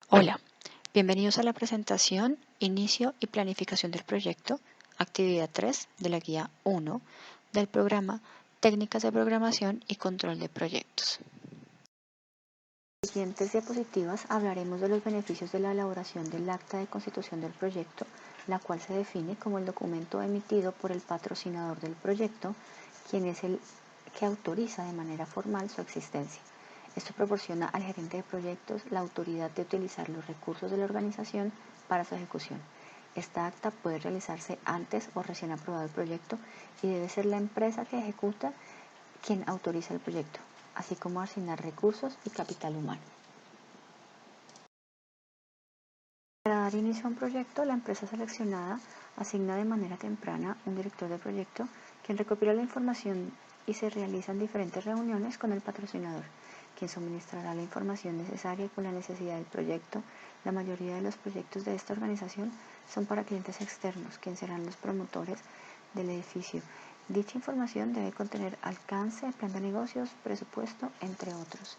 Hola, bienvenidos a la presentación, inicio y planificación del proyecto, actividad 3 de la guía 1 del programa Técnicas de Programación y Control de Proyectos. En las siguientes diapositivas hablaremos de los beneficios de la elaboración del acta de constitución del proyecto, la cual se define como el documento emitido por el patrocinador del proyecto, quien es el que autoriza de manera formal su existencia. Esto proporciona al gerente de proyectos la autoridad de utilizar los recursos de la organización para su ejecución. Esta acta puede realizarse antes o recién aprobado el proyecto y debe ser la empresa que ejecuta quien autoriza el proyecto, así como asignar recursos y capital humano. Para dar inicio a un proyecto, la empresa seleccionada asigna de manera temprana un director de proyecto quien recopila la información y se realizan diferentes reuniones con el patrocinador, quien suministrará la información necesaria con la necesidad del proyecto. La mayoría de los proyectos de esta organización son para clientes externos, quienes serán los promotores del edificio. Dicha información debe contener alcance, plan de negocios, presupuesto, entre otros.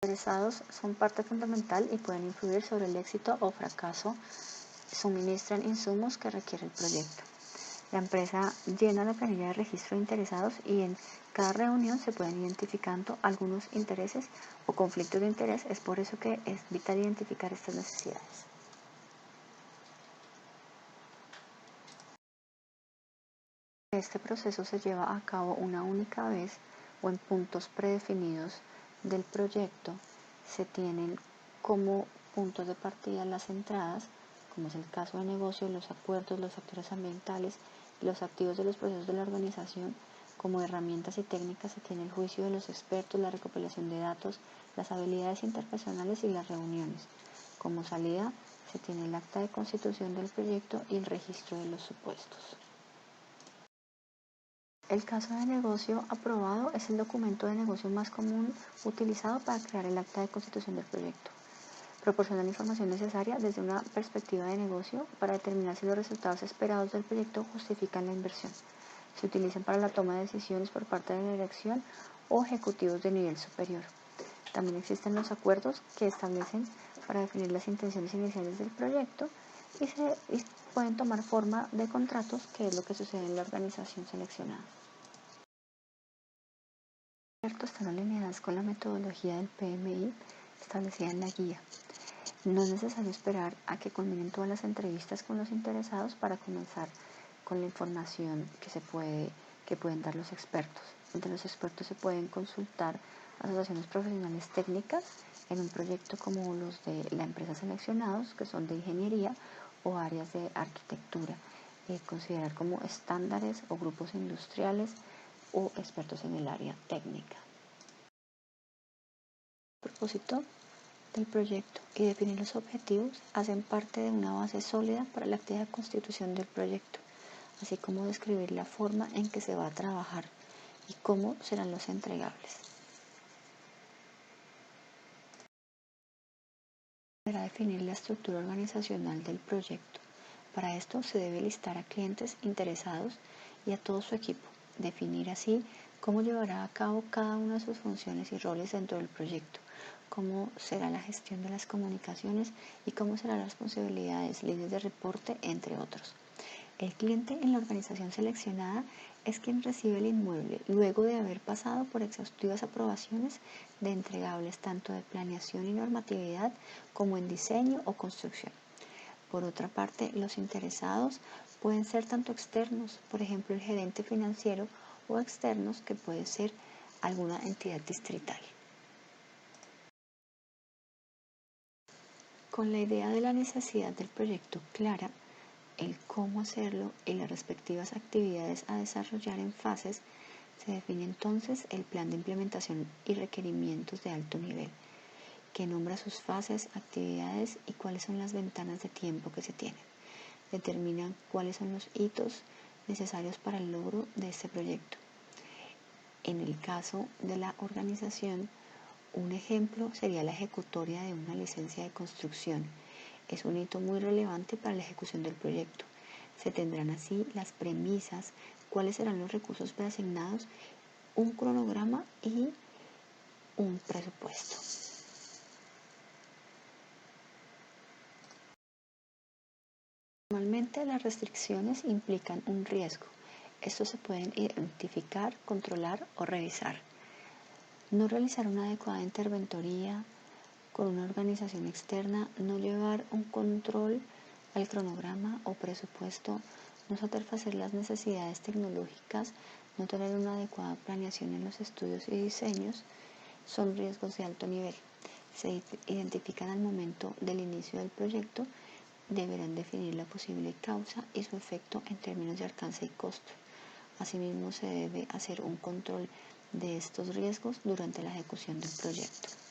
Los interesados son parte fundamental y pueden influir sobre el éxito o fracaso. Suministran insumos que requiere el proyecto. La empresa llena la planilla de registro de interesados y en cada reunión se pueden identificando algunos intereses o conflictos de interés. Es por eso que es vital identificar estas necesidades. Este proceso se lleva a cabo una única vez o en puntos predefinidos del proyecto. Se tienen como puntos de partida las entradas, como es el caso de negocio, los acuerdos, los factores ambientales y los activos de los procesos de la organización. Como herramientas y técnicas se tiene el juicio de los expertos, la recopilación de datos, las habilidades interpersonales y las reuniones. Como salida se tiene el acta de constitución del proyecto y el registro de los supuestos. El caso de negocio aprobado es el documento de negocio más común utilizado para crear el acta de constitución del proyecto. Proporciona la información necesaria desde una perspectiva de negocio para determinar si los resultados esperados del proyecto justifican la inversión. Se utilizan para la toma de decisiones por parte de la dirección o ejecutivos de nivel superior. También existen los acuerdos que establecen para definir las intenciones iniciales del proyecto y pueden tomar forma de contratos, que es lo que sucede en la organización seleccionada. Los proyectos están alineadas con la metodología del PMI establecida en la guía. No es necesario esperar a que culminen todas las entrevistas con los interesados para comenzar con la información que pueden dar los expertos. Entre los expertos se pueden consultar asociaciones profesionales técnicas en un proyecto como los de la empresa seleccionados, que son de ingeniería o áreas de arquitectura, considerar como estándares o grupos industriales o expertos en el área técnica. El propósito del proyecto y definir los objetivos hacen parte de una base sólida para la actividad de constitución del proyecto, así como describir la forma en que se va a trabajar y cómo serán los entregables. Deberá definir la estructura organizacional del proyecto. Para esto se debe listar a clientes interesados y a todo su equipo, definir así cómo llevará a cabo cada una de sus funciones y roles dentro del proyecto, cómo será la gestión de las comunicaciones y cómo serán las responsabilidades, líneas de reporte, entre otros. El cliente en la organización seleccionada es quien recibe el inmueble luego de haber pasado por exhaustivas aprobaciones de entregables tanto de planeación y normatividad como en diseño o construcción. Por otra parte, los interesados pueden ser tanto externos, por ejemplo el gerente financiero, o externos, que puede ser alguna entidad distrital. Con la idea de la necesidad del proyecto clara, el cómo hacerlo y las respectivas actividades a desarrollar en fases, se define entonces el plan de implementación y requerimientos de alto nivel, que nombra sus fases, actividades y cuáles son las ventanas de tiempo que se tienen. Determina cuáles son los hitos necesarios para el logro de este proyecto. En el caso de la organización, un ejemplo sería la ejecutoria de una licencia de construcción. Es un hito muy relevante para la ejecución del proyecto. Se tendrán así las premisas, cuáles serán los recursos preasignados un cronograma y un presupuesto. Normalmente las restricciones implican un riesgo. Estos se pueden identificar, controlar o revisar. No realizar una adecuada interventoría con una organización externa, no llevar un control al cronograma o presupuesto, no satisfacer las necesidades tecnológicas, no tener una adecuada planeación en los estudios y diseños, son riesgos de alto nivel. Se identifican al momento del inicio del proyecto, deberán definir la posible causa y su efecto en términos de alcance y costo. Asimismo, se debe hacer un control de estos riesgos durante la ejecución del proyecto.